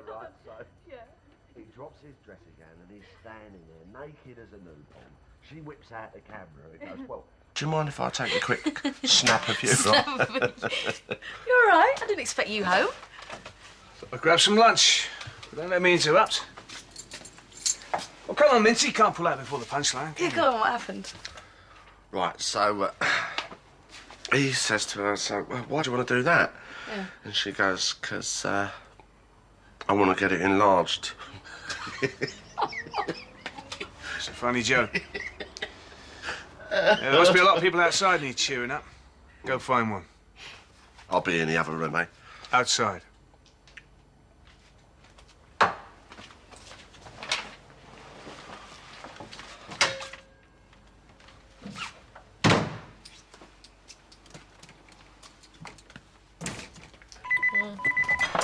right? So Yeah. he drops his dressing gown and he's standing there naked as a newborn. She whips out the camera and goes, well, do you mind if I take a quick snap of you? You're all right. I didn't expect you home. I'll grab some lunch. But don't let me interrupt. Well, come on, Minty. You can't pull out before the punchline. Yeah, go on. What happened? Right, so he says to her, so, well, why do you want to do that? Yeah. And she goes, because I want to get it enlarged. It's a funny joke. There must be a lot of people outside need cheering up. Go find one. I'll be in the other room, eh? Outside.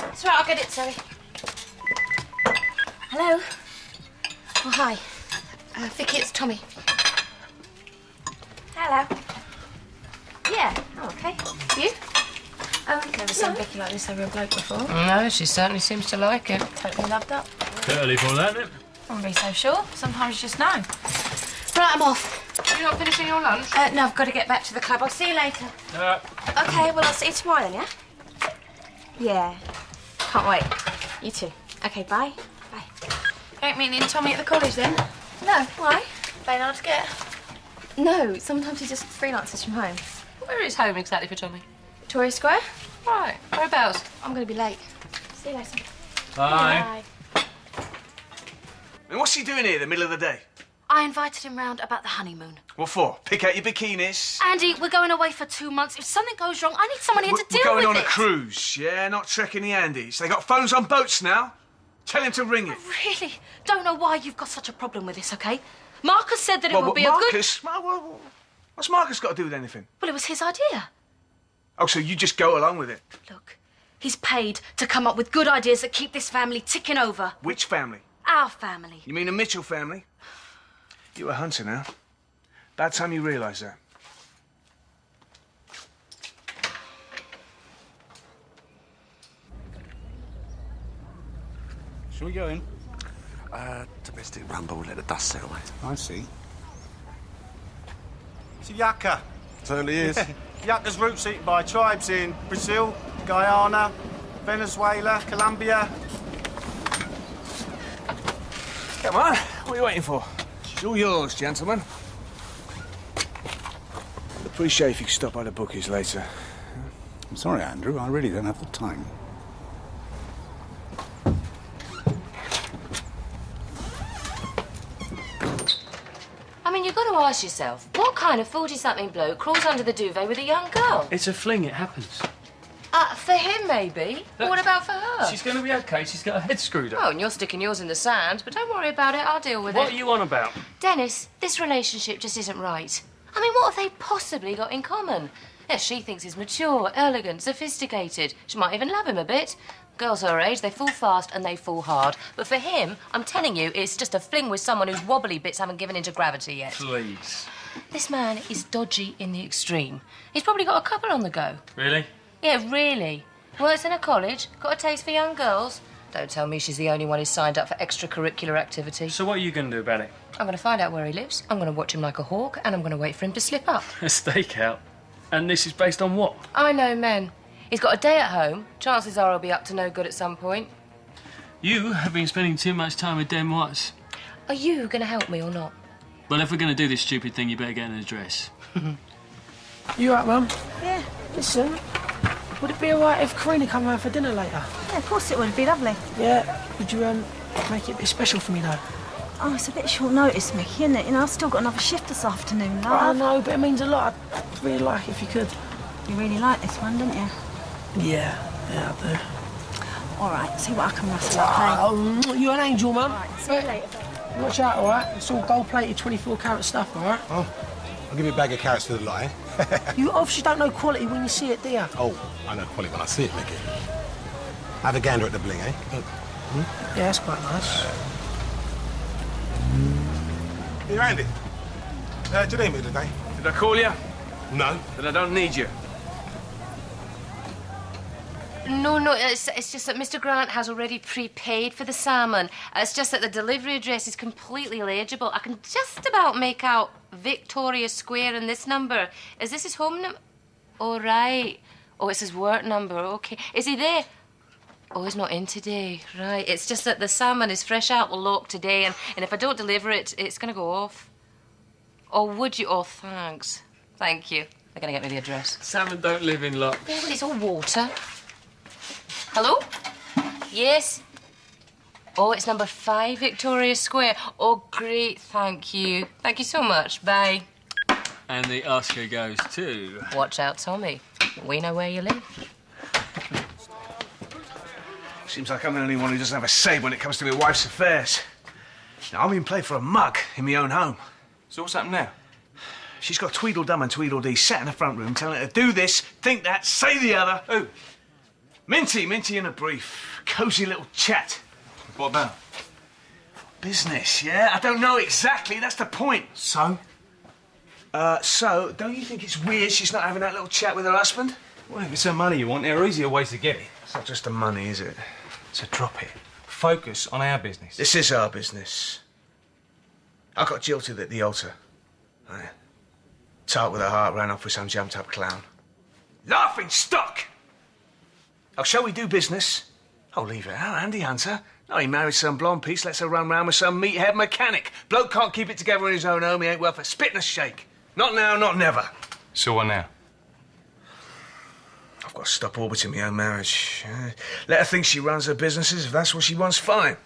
It's right, I'll get it, Zoe. Hello? Oh, hi. Vicky, it's Tommy. Hello. Yeah, oh, okay. You? Oh, never seen Vicky like this over a bloke before. No, she certainly seems to like it. Totally loved up. Bit early for that, isn't it? I wouldn't be so sure. Sometimes you just know. Right, I'm off. You're not finishing your lunch? No, I've got to get back to the club. I'll see you later. Okay, well, I'll see you tomorrow then, yeah? Yeah. Can't wait. You too. Okay, bye. Bye. You ain't meeting Tommy at the college then? No, why? Very hard to get. No, sometimes he just freelances from home. Where is home exactly for Tommy? Victoria Square? Right, whereabouts? I'm going to be late. See you later. Bye. And what's he doing here in the middle of the day? I invited him round about the honeymoon. What for? Pick out your bikinis? Andy, we're going away for 2 months. If something goes wrong, I need someone here to deal We're with going it. on a cruise, yeah? Not trekking the Andes. They got phones on boats now. Tell him to ring it. I really don't know why you've got such a problem with this, OK? Marcus said that it would be a good... Marcus? What's Marcus got to do with anything? Well, it was his idea. Oh, so you just go along with it? Look, he's paid to come up with good ideas that keep this family ticking over. Which family? Our family. You mean the Mitchell family? You're a hunter now. Bad time you realise that. Shall we go in? Domestic rumble, let the dust settle, mate. I see. It's a yucca. Certainly is. Yucca's roots eaten by tribes in Brazil, Guyana, Venezuela, Colombia. Come on, what are you waiting for? It's all yours, gentlemen. I'd appreciate if you could stop by the bookies later. I'm sorry, Andrew. I really don't have the time. I mean, you've got to ask yourself, what kind of 40-something bloke crawls under the duvet with a young girl? It's a fling, it happens. For him, maybe. But what about for her? She's going to be okay. She's got her head screwed up. Oh, and you're sticking yours in the sand, but don't worry about it. I'll deal with it. What are you on about? Dennis, this relationship just isn't right. I mean, what have they possibly got in common? Yes, she thinks he's mature, elegant, sophisticated. She might even love him a bit. Girls her age, they fall fast and they fall hard. But for him, I'm telling you, it's just a fling with someone whose wobbly bits haven't given into gravity yet. Please. This man is dodgy in the extreme. He's probably got a couple on the go. Really? Yeah, really. Works in a college, got a taste for young girls. Don't tell me she's the only one who's signed up for extracurricular activity. So what are you going to do about it? I'm going to find out where he lives, I'm going to watch him like a hawk, and I'm going to wait for him to slip up. A stakeout. And this is based on what? I know men. He's got a day at home. Chances are he'll be up to no good at some point. You have been spending too much time with Den Watts. Are you going to help me or not? Well, if we're going to do this stupid thing, you better get an address. You right, Mum? Yeah. Listen, would it be all right if Karina come round for dinner later? Yeah, of course it would. It'd be lovely. Yeah. Would you make it a bit special for me, though? Oh, it's a bit short notice, Mickey, isn't it? You know, I've still got another shift this afternoon, love. I know, but it means a lot. I'd really like it if you could. You really like this one, don't you? Yeah, I do. All right, see what I can rustle up, hey? Oh, you're an angel, Mum. All right, see you later. Watch out, all right? It's all gold-plated, 24-carat stuff, all right? Oh, I'll give you a bag of carrots for the lot, eh? You obviously don't know quality when you see it, do you? Oh, I know quality when I see it, Mickey. Have a gander at the bling, eh? Yeah, that's quite nice. Here, Andy. Do you need me today? Did I call you? No. Then I don't need you. No, it's just that Mr. Grant has already prepaid for the salmon. It's just that the delivery address is completely illegible. I can just about make out Victoria Square in this number. Is this his home number? Oh, right. Oh, it's his work number. Okay. Is he there? Oh, he's not in today. Right. It's just that the salmon is fresh out the lock today, and if I don't deliver it, it's going to go off. Oh, would you? Oh, thanks. Thank you. They're going to get me the address. Salmon don't live in locks. Oh, well, it's all water. Hello? Yes? Oh, it's number 5 Victoria Square. Oh, great. Thank you. Thank you so much. Bye. And the Oscar goes to... Watch out, Tommy. We know where you live. Seems like I'm the only one who doesn't have a say when it comes to my wife's affairs. Now, I'm being played for a mug in my own home. So what's happened now? She's got Tweedledum and Tweedledee sat in the front room telling her to do this, think that, say the other. Who? Minty in a brief. Cosy little chat. What about? Business, yeah? I don't know exactly, that's the point. So? So, don't you think it's weird she's not having that little chat with her husband? Well, if it's her money you want, there are easier ways to get it. It's not just the money, is it? So drop it. Focus on our business. This is our business. I got jilted at the altar. Tart with a heart ran off with some jumped-up clown. Laughing stock! Oh, shall we do business? Oh, leave it out, Andy Hunter. No, he married some blonde piece, lets her run round with some meathead mechanic. Bloke can't keep it together in his own home, he ain't worth a spit and a shake. Not now, not never. So what now? I've got to stop orbiting my own marriage. Let her think she runs her businesses. If that's what she wants, fine.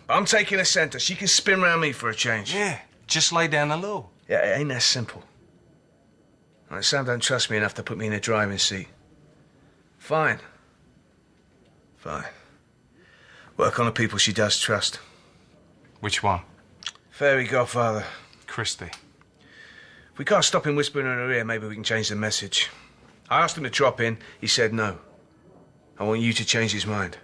I'm taking a centre. She can spin round me for a change. Yeah, just lay down the law. Yeah, it ain't that simple. Right, Sam don't trust me enough to put me in the driving seat. Fine. Work on the people she does trust. Which one? Fairy godfather. Christie. If we can't stop him whispering in her ear, maybe we can change the message. I asked him to drop in. He said no. I want you to change his mind.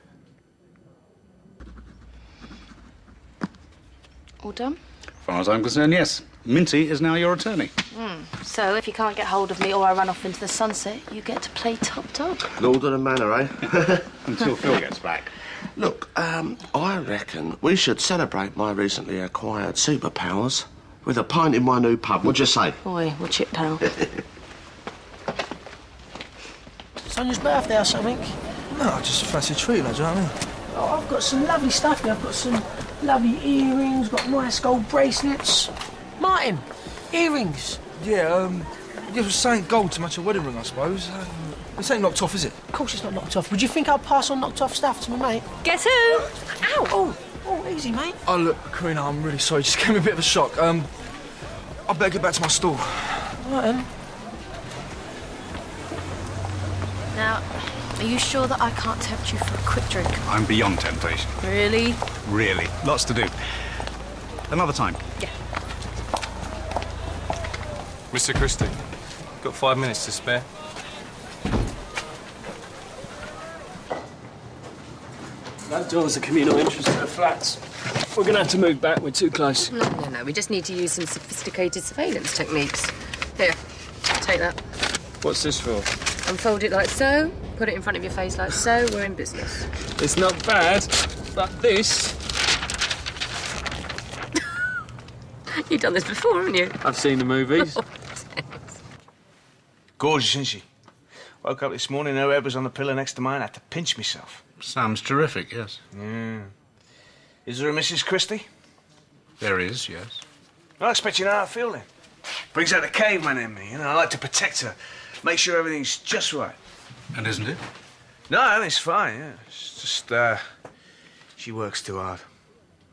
All done? As far as I'm concerned, yes. Minty is now your attorney. So if you can't get hold of me or I run off into the sunset, you get to play top dog. Lord of the Manor, eh? Until Phil gets back. Look, I reckon we should celebrate my recently acquired superpowers with a pint in my new pub. What'd you say? Boy, watch it, pal. Sonia's birthday or something? No, I just fancy a treat, like, do you know what I mean? Oh, I've got some lovely stuff here. I've got some lovely earrings, got nice gold bracelets. Martin, earrings. Yeah, it was saying gold to match a wedding ring, I suppose. This ain't knocked off, is it? Of course it's not knocked off. Would you think I'd pass on knocked off stuff to my mate? Guess who? Ow! Oh, easy, mate. Oh, look, Karina, I'm really sorry. Just gave me a bit of a shock. I better get back to my stall. Right, then. Now, are you sure that I can't tempt you for a quick drink? I'm beyond temptation. Really? Really. Lots to do. Another time. Yeah. Mr. Christie, got 5 minutes to spare. That door's a communal interest in the flats. We're going to have to move back. We're too close. No. We just need to use some sophisticated surveillance techniques. Here, take that. What's this for? Unfold it like so. Put it in front of your face like so. We're in business. It's not bad, but this... You've done this before, haven't you? I've seen the movies. Gorgeous, isn't she? Woke up this morning, her head was on the pillow next to mine. I had to pinch myself. Sounds terrific, yes. Yeah. Is there a Mrs. Christie? There is, yes. I expect you know how I feel then. Brings out the caveman in me, you know. I like to protect her, make sure everything's just right. And isn't it? No, it's fine, yeah. It's just, she works too hard.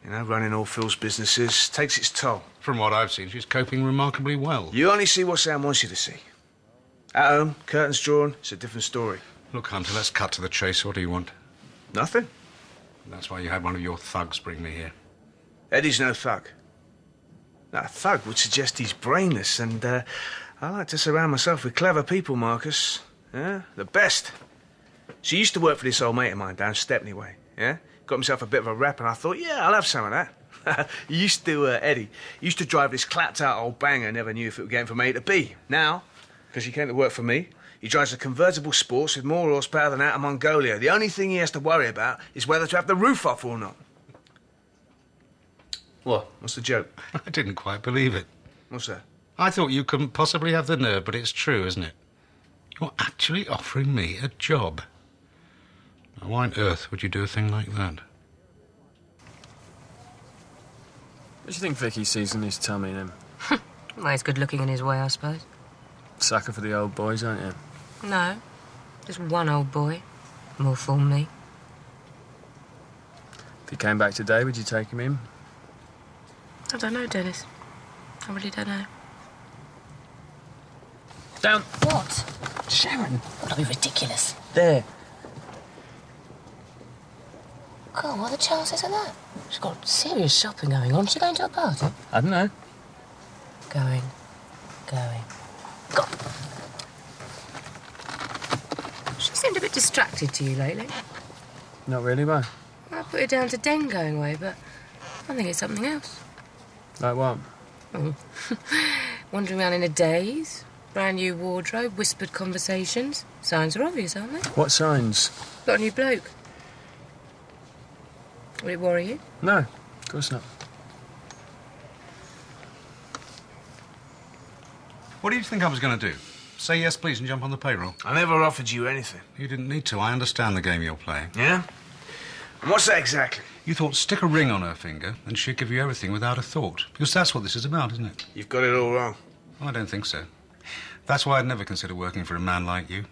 You know, running all Phil's businesses takes its toll. From what I've seen, she's coping remarkably well. You only see what Sam wants you to see. At home, curtains drawn, it's a different story. Look, Hunter, let's cut to the chase. What do you want? Nothing. That's why you had one of your thugs bring me here. Eddie's no thug. Now, a thug would suggest he's brainless, and I like to surround myself with clever people, Marcus. Yeah, the best. She used to work for this old mate of mine down Stepney way, yeah? Got himself a bit of a rep, and I thought, yeah, I'll have some of that. Eddie used to drive this clapped-out old banger, never knew if it would get him from A to B. Now, because she came to work for me, He drives a convertible Sports with more horsepower than out of Mongolia. The only thing he has to worry about is whether to have the roof off or not. What? What's the joke? I didn't quite believe it. What's that? I thought you couldn't possibly have the nerve, but it's true, isn't it? You're actually offering me a job. Now, why on earth would you do a thing like that? What do you think Vicky sees in his tummy, then? Well, he's good looking in his way, I suppose. Sucker for the old boys, aren't you? No, just one old boy. More for me. If he came back today, would you take him in? I don't know, Dennis. I really don't know. Down. What? Sharon. That'll be ridiculous. There. God, what are the chances of that? She's got serious shopping going on. Is she going to a party? I don't know. Going. God. She seemed a bit distracted to you lately. Not really, why? I put it down to Den going away, but I think it's something else. Like what? Oh. Wandering around in a daze, brand new wardrobe, whispered conversations. Signs are obvious, aren't they? What signs? Got a new bloke. Would it worry you? No, of course not. What do you think I was going to do? Say yes, please, and jump on the payroll? I never offered you anything. You didn't need to. I understand the game you're playing. Yeah? And what's that exactly? You thought stick a ring on her finger and she'd give you everything without a thought. Because that's what this is about, isn't it? You've got it all wrong. I don't think so. That's why I'd never consider working for a man like you.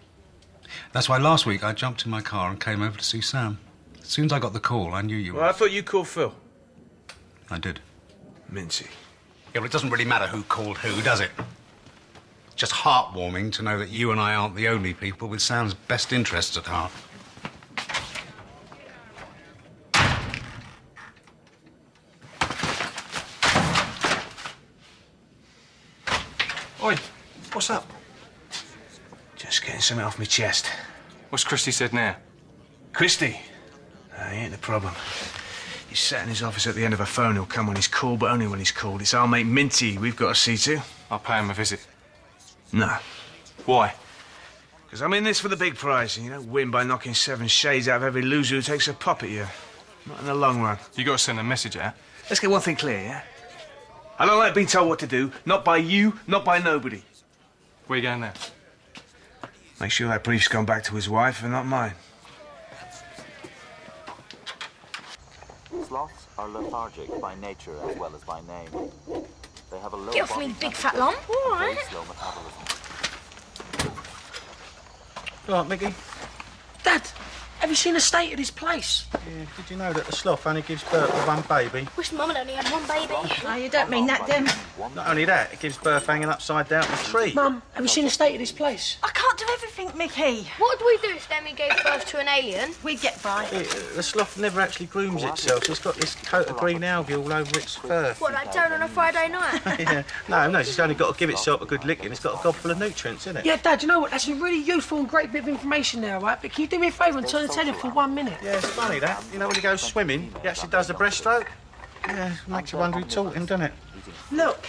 That's why last week I jumped in my car and came over to see Sam. As soon as I got the call, I knew you were... Well, I thought you called Phil. I did. Mincy. Yeah, but it doesn't really matter who called who, does it? It's just heartwarming to know that you and I aren't the only people with Sam's best interests at heart. Oi, what's up? Just getting something off my chest. What's Christy said now? Christy? He ain't the problem. He's sat in his office at the end of a phone. He'll come when he's called, but only when he's called. It's our mate Minty we've got to see to. I'll pay him a visit. No. Why? Because I'm in this for the big prize, and you don't win by knocking 7 shades out of every loser who takes a pop at you. Not in the long run. You got to send a message out. Let's get one thing clear, yeah? I don't like being told what to do. Not by you, not by nobody. Where you going now? Make sure that brief's gone back to his wife and not mine. Sloths are lethargic by nature as well as by name. They have a low Get off me, big fat lump. All right. slow metabolism. Right, Mickey? Dad, have you seen the state of this place? Yeah, did you know that the sloth only gives birth to one baby? Wish Mum had only had one baby. Oh, you don't mean that, Dim. Not only that, it gives birth hanging upside down in a tree. Mum, have you seen the state of this place? I can't do everything, Mickey. What would we do if Demi gave birth to an alien? We'd get by. The sloth never actually grooms itself. It's got this coat of green algae all over its fur. What, like down on a Friday night? Yeah. No, it's only got to give itself a good licking. It's got a gobful of nutrients, isn't it? Yeah, Dad, you know what? That's a really useful and great bit of information there, right? But can you do me a favour and turn the telly for 1 minute? Yeah, it's funny that. You know when he goes swimming, he actually does the breaststroke? Yeah, makes you wonder who taught him, doesn't it? Look,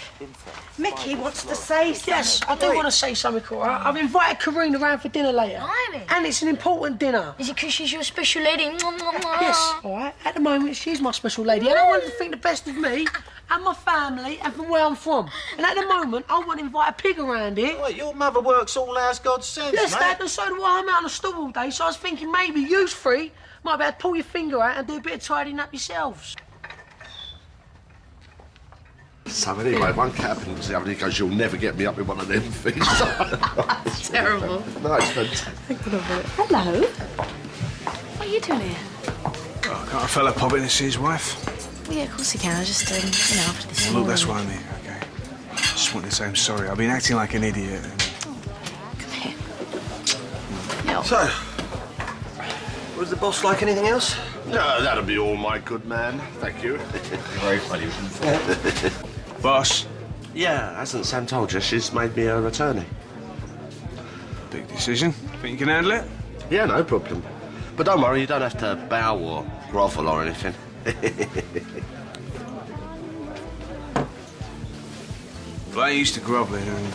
Mickey wants to say something. Yes, I do want to say something, all right? I've invited Karina around for dinner later. Blimey. And it's an important dinner. Is it because she's your special lady? Yes, all right? At the moment, she's my special lady. And I want her to think the best of me and my family and from where I'm from. And at the moment, I want to invite a pig around here. Wait, your mother works all hours God sends, Yes, mate. Dad, and so do I. I'm out on the stool all day, so I was thinking maybe you three might be able to pull your finger out and do a bit of tidying up yourselves. So anyway, one cabin was the other, he goes, "You'll never get me up in one of them things." Terrible. No, it's fantastic. Hello. What are you doing here? Oh, can't a fella pop in to see his wife? Well, yeah, of course he can. I just, after this Look, that's what I mean, okay? Just wanted to say I'm sorry. I've been acting like an idiot. Come here. Yeah. So, was the boss like anything else? No, that'll be all, my good man. Thank you. Very funny. Boss? Yeah, hasn't Sam told you? She's made me her attorney. Big decision. Think you can handle it? Yeah, no problem. But don't worry, you don't have to bow or grovel or anything. Well, I used to groveling and,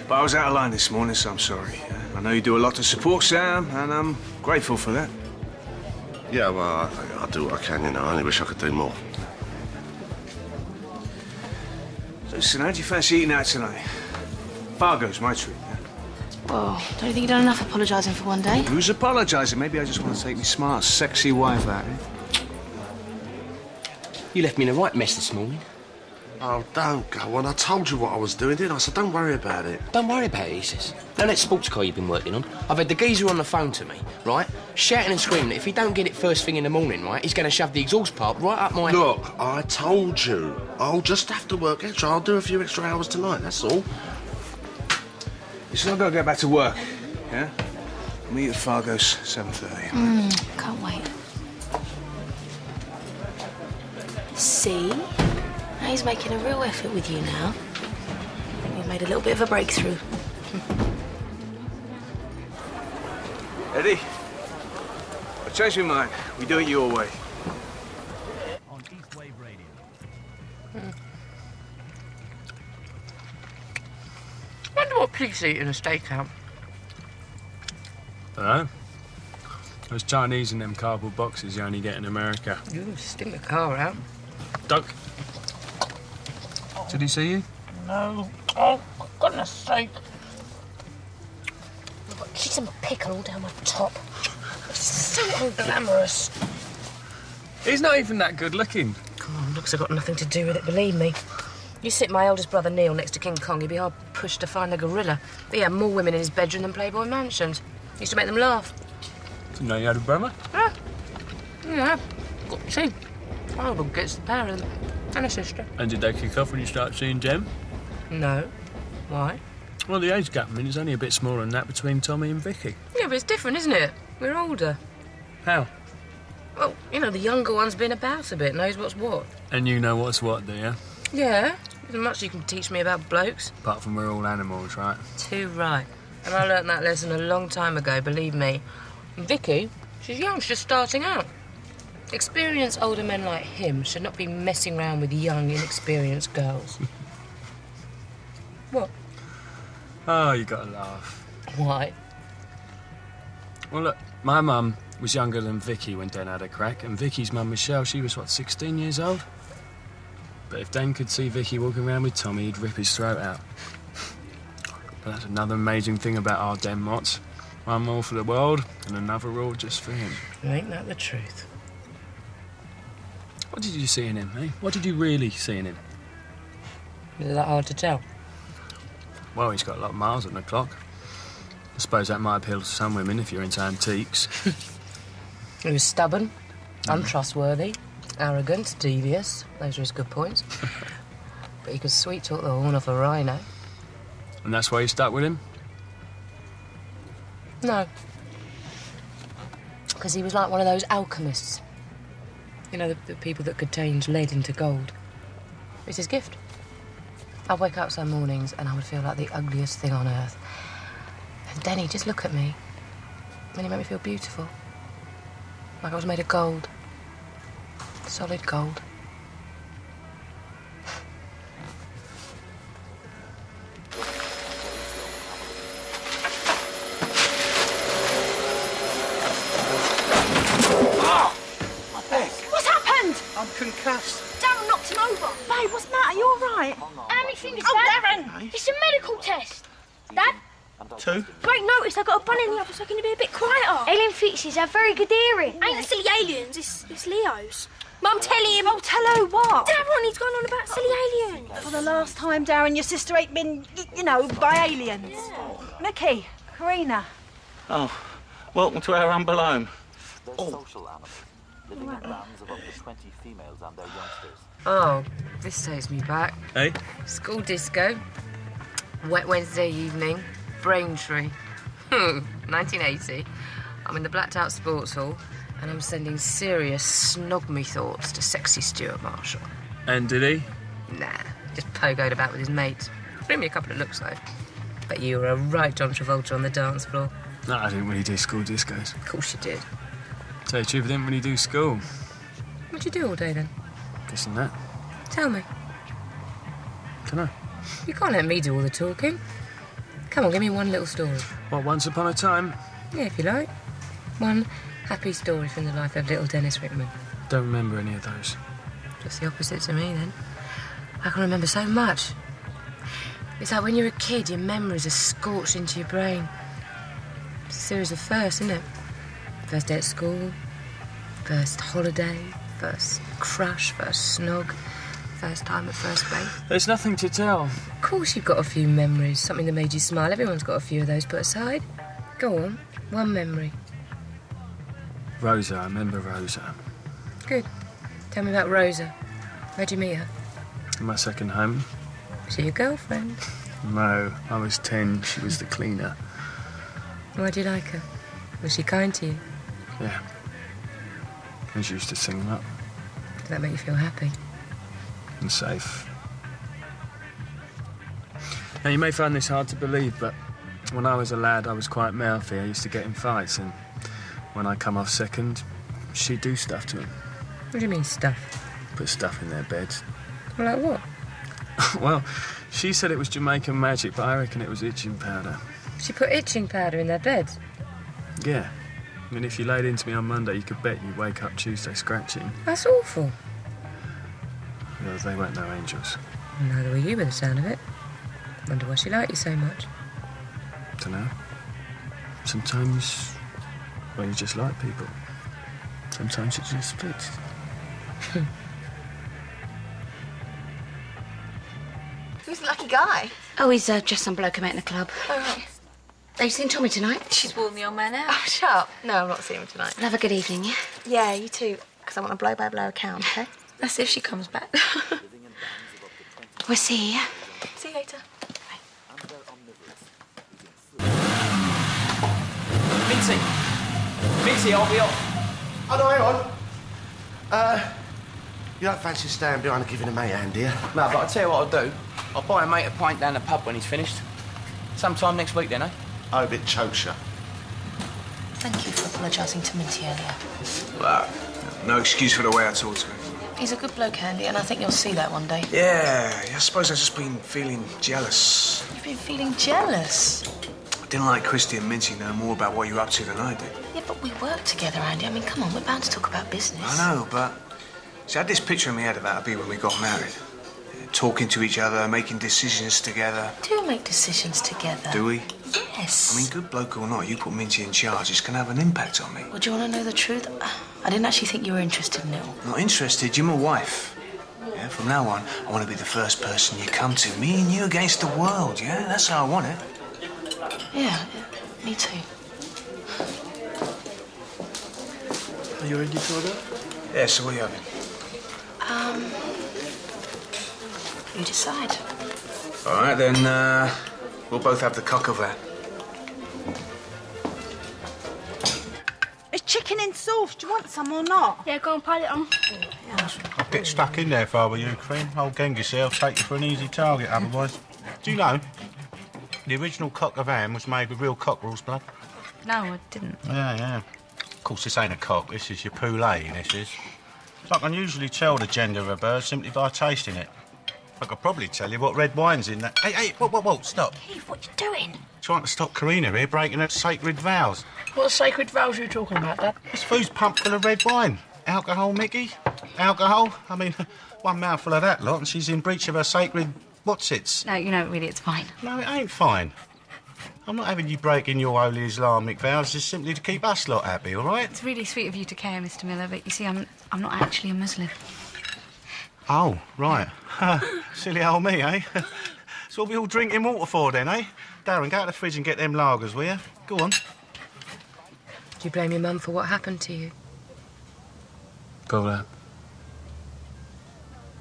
But I was out of line this morning, so I'm sorry. I know you do a lot to support Sam, and I'm grateful for that. Yeah, well, I do what I can, you know. I only wish I could do more. So, listen, how do you fancy eating out tonight? Fargo's my treat. Well, don't you think you've done enough apologising for one day? Who's apologising? Maybe I just want to take me smart, sexy wife out, eh? You left me in a right mess this morning. Oh, don't go on. I told you what I was doing, didn't I? So don't worry about it. Don't worry about it, he says. Now, that sports car you've been working on, I've had the geezer on the phone to me, right? Shouting and screaming that if he don't get it first thing in the morning, right, he's going to shove the exhaust pipe right up my... Look, I told you. I'll just have to work extra. I'll do a few extra hours tonight, that's all. Listen, I've got to get back to work, yeah? Meet at Fargo's, 7:30. Can't wait. See? Now he's making a real effort with you now. I think we've made a little bit of a breakthrough. Eddie, I changed my mind. We do it your way. On East Wave Radio. Wonder what pigs eat in a steakhouse. Dunno. Those Chinese in them cardboard boxes you only get in America. You stink the car out. Doug. Did he see you? No. Oh, for goodness sake. I've got cheese and pickle all down my top. It's so unglamorous. He's not even that good looking. Come on, looks have got nothing to do with it, believe me. You sit my eldest brother Neil next to King Kong, he'd be hard pushed to find the gorilla. He had more women in his bedroom than Playboy mansions. He used to make them laugh. Didn't know you had a brother? Yeah, got two. Horrible gets the pair of them. And a sister. And did they kick off when you started seeing Jem? No. Why? Well, the age gap, I mean, is only a bit smaller than that between Tommy and Vicky. Yeah, but it's different, isn't it? We're older. How? Well, you know, the younger one's been about a bit, knows what's what. And you know what's what, do you? Yeah. There's much you can teach me about blokes. Apart from we're all animals, right? Too right. And I learnt that lesson a long time ago, believe me. And Vicky, she's young, she's just starting out. Experienced older men like him should not be messing around with young, inexperienced girls. What? Oh, you gotta laugh. Why? Well, look, my mum was younger than Vicky when Den had a crack, and Vicky's mum, Michelle, she was, what, 16 years old? But if Den could see Vicky walking around with Tommy, he'd rip his throat out. But that's another amazing thing about our Den Mots. One rule for the world, and another rule just for him. Ain't that the truth? What did you see in him, eh? What did you really see in him? Is it that hard to tell? Well, he's got a lot of miles on the clock. I suppose that might appeal to some women if you're into antiques. He was stubborn, untrustworthy, arrogant, devious. Those are his good points. But he could sweet-talk the horn off a rhino. And that's why you stuck with him? No. Because he was like one of those alchemists. You know, the people that could change lead into gold. It's his gift. I'd wake up some mornings and I would feel like the ugliest thing on earth. And then he'd just look at me. And he made me feel beautiful. Like I was made of gold. Solid gold. I'm concussed. Darren knocked him over. Babe, what's the matter? You all right? How many fingers, Oh, Dad? Darren! It's a medical test. Dad? 2. Great notice, I got a bun in the other, so I can be a bit quieter. Alien features have very good hearing. Ain't the silly aliens, it's Leo's. Mum, tell him. Oh, tell her what? Darren, he's gone on about silly aliens. For the last time, Darren, your sister ain't been, you know, by aliens. Mickey, Karina. Oh, welcome to our humble home. They're social animals, living in bands of up to 20 females and their youngsters. Oh, this takes me back. Hey? School disco. Wet Wednesday evening. Braintree. 1980. I'm in the blacked out sports hall and I'm sending serious snog me thoughts to sexy Stuart Marshall. And did he? Nah, just pogoed about with his mates. Threw me a couple of looks though. But you were a right John Travolta on the dance floor. No, I didn't really do school discos. Of course you did. Tell you the truth, I didn't really do school. What'd you do all day then? Guessing that. Tell me. Dunno. You can't let me do all the talking. Come on, give me one little story. What, Once Upon a Time? Yeah, if you like. One happy story from the life of little Dennis Rickman. Don't remember any of those. Just the opposite to me, then. I can remember so much. It's like when you're a kid, your memories are scorched into your brain. It's a series of firsts, isn't it? First day at school, first holiday, first crush, first snog, first time at first base. There's nothing to tell. Of course you've got a few memories, something that made you smile. Everyone's got a few of those put aside. Go on, one memory. Rosa, I remember Rosa. Good. Tell me about Rosa. Where'd you meet her? In my second home. Was she your girlfriend? No, I was 10, she was the cleaner. Why'd you like her? Was she kind to you? Yeah. And she used to sing them up. Did that make you feel happy? And safe. Now, you may find this hard to believe, but when I was a lad, I was quite mouthy. I used to get in fights, and when I come off second, she'd do stuff to them. What do you mean, stuff? Put stuff in their beds. Well, like what? Well, she said it was Jamaican magic, but I reckon it was itching powder. She put itching powder in their beds? Yeah. I mean, if you laid into me on Monday, you could bet you'd wake up Tuesday scratching. That's awful. Well, they weren't no angels. Neither were you by the sound of it. Wonder why she liked you so much. Dunno. Sometimes, well, you just like people. Sometimes it just fits. Who's the lucky guy? Oh, he's just some bloke I met in a club. Oh, right. Have you seen Tommy tonight? She's worn the old man out. Oh, shut up. No, I'm not seeing him tonight. Have a good evening, yeah? Yeah, you too. Because I want a blow-by-blow account, OK? Let's see if she comes back. We'll see you. See you later. Minty, I'll be off. Oh, no, hang on. You don't fancy staying behind and giving a mate a hand, do you? No, but I'll tell you what I'll do. I'll buy a mate a pint down the pub when he's finished. Sometime next week, then, eh? Oh, a bit chokes you. Thank you for apologising to Minty earlier. Well, no excuse for the way I talked to him. He's a good bloke, Andy, and I think you'll see that one day. Yeah, I suppose I've just been feeling jealous. You've been feeling jealous? I didn't like Christy and Minty know more about what you're up to than I did. Yeah, but we work together, Andy. I mean, come on, we're bound to talk about business. I know, but... See, I had this picture in my head of how it'd be when we got married. Talking to each other, making decisions together. Do make decisions together. Do we? Yes. I mean, good bloke or not, you put Minty in charge, it's going to have an impact on me. Well, do you want to know the truth? I didn't actually think you were interested in it all. Not interested, you're my wife. Yeah, from now on, I want to be the first person you come to. Me and you against the world, yeah? That's how I want it. Yeah, me too. Are you ready for that? Yeah, so what are you having? You decide. All right, then, we'll both have the cock of that. It's chicken in sauce. Do you want some or not? Yeah, go and pile it on. I'd get stuck in there if I were you, Cream. Old Genghis here will take you for an easy target otherwise. Do you know, the original cock of ham was made with real cockerel's blood? No, I didn't. Yeah. Of course, this ain't a cock. This is your poulet, this is. So I can usually tell the gender of a bird simply by tasting it. I could probably tell you what red wine's in that. Hey, whoa, stop. Keith, what you doing? Trying to stop Karina here breaking her sacred vows. What sacred vows are you talking about, Dad? This food's pumped full of red wine. Alcohol, Mickey? Alcohol? I mean, one mouthful of that lot and she's in breach of her sacred what's-its. No, you know, really, it's fine. No, it ain't fine. I'm not having you breaking your holy Islamic vows just simply to keep us lot happy, all right? It's really sweet of you to care, Mr. Miller, but you see, I'm not actually a Muslim. Oh, right. Silly old me, eh? So what we all drinking water for then, eh? Darren, go to the fridge and get them lagers, will you? Go on. Do you blame your mum for what happened to you? Paula.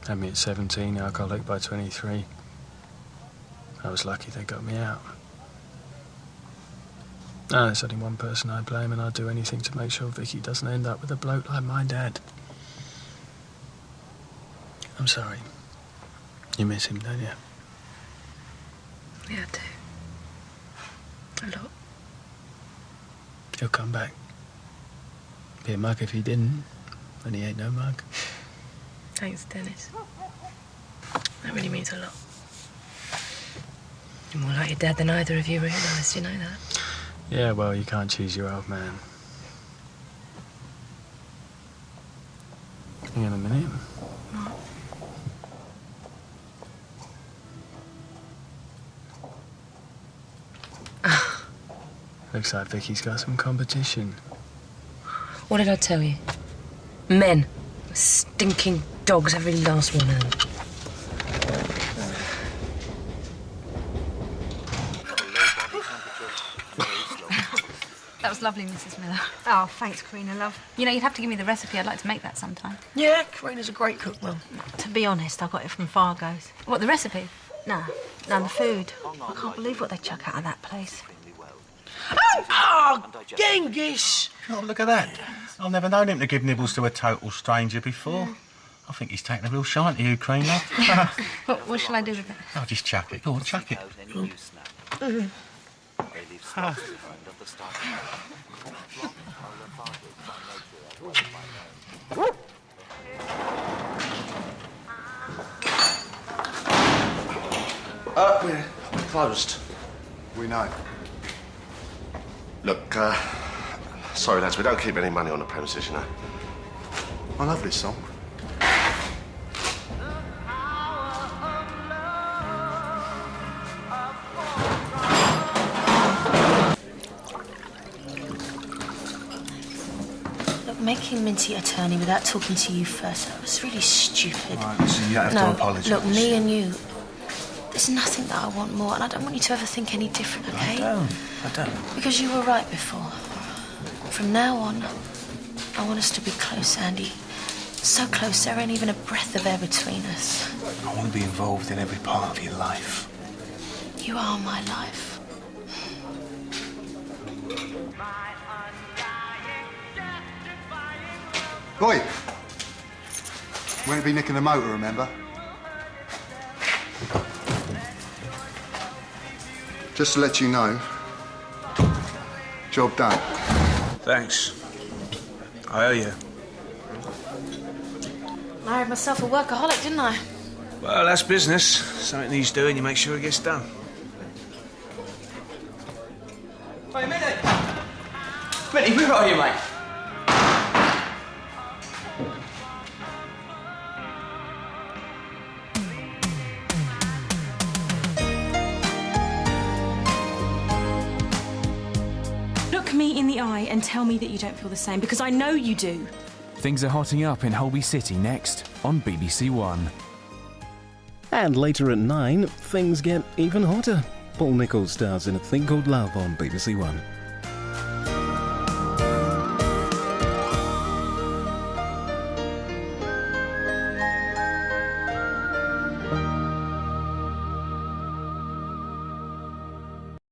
Had me at 17, alcoholic by 23. I was lucky they got me out. No, there's only one person I blame, and I'd do anything to make sure Vicky doesn't end up with a bloke like my dad. I'm sorry. You miss him, don't you? Yeah, I do. A lot. He'll come back. Be a mug if he didn't, and he ain't no mug. Thanks, Dennis. That really means a lot. You're more like your dad than either of you realised, you know that? Yeah, well, you can't choose your old man. Hang on a minute. Looks like Vicky's got some competition. What did I tell you? Men. Stinking dogs, every last one of them. That was lovely, Mrs. Miller. Oh, thanks, Karina, love. You know, you'd have to give me the recipe. I'd like to make that sometime. Yeah, Karina's a great cook, Mum. To be honest, I got it from Fargo's. What, the recipe? No, the food. I can't believe what they chuck out of that place. Oh, Genghis! Oh, look at that. I've never known him to give nibbles to a total stranger before. I think he's taken a real shine to you, Cream, love. What shall I do with it? I'll just chuck it. Go on, chuck it. We're closed. We know. Look, sorry lads, we don't keep any money on the premises, you know. I love this song. Look, making Minty attorney without talking to you first, that was really stupid. Right, listen, you don't have to apologise. Look, me and you, there's nothing that I want more, and I don't want you to ever think any different, okay? I don't. Because you were right before. From now on, I want us to be close, Andy. So close, there ain't even a breath of air between us. I want to be involved in every part of your life. You are my life. Oi! We won't be nicking the motor, remember? Just to let you know, job done. Thanks. I owe you. Married myself a workaholic, didn't I? Well, that's business. Something needs doing, you make sure it gets done. Wait a minute! Minnie, where are you, mate? Look me in the eye and tell me that you don't feel the same, because I know you do. Things are hotting up in Holby City next on BBC One. And later at 9, things get even hotter. Paul Nicholls stars in A Thing Called Love on BBC One.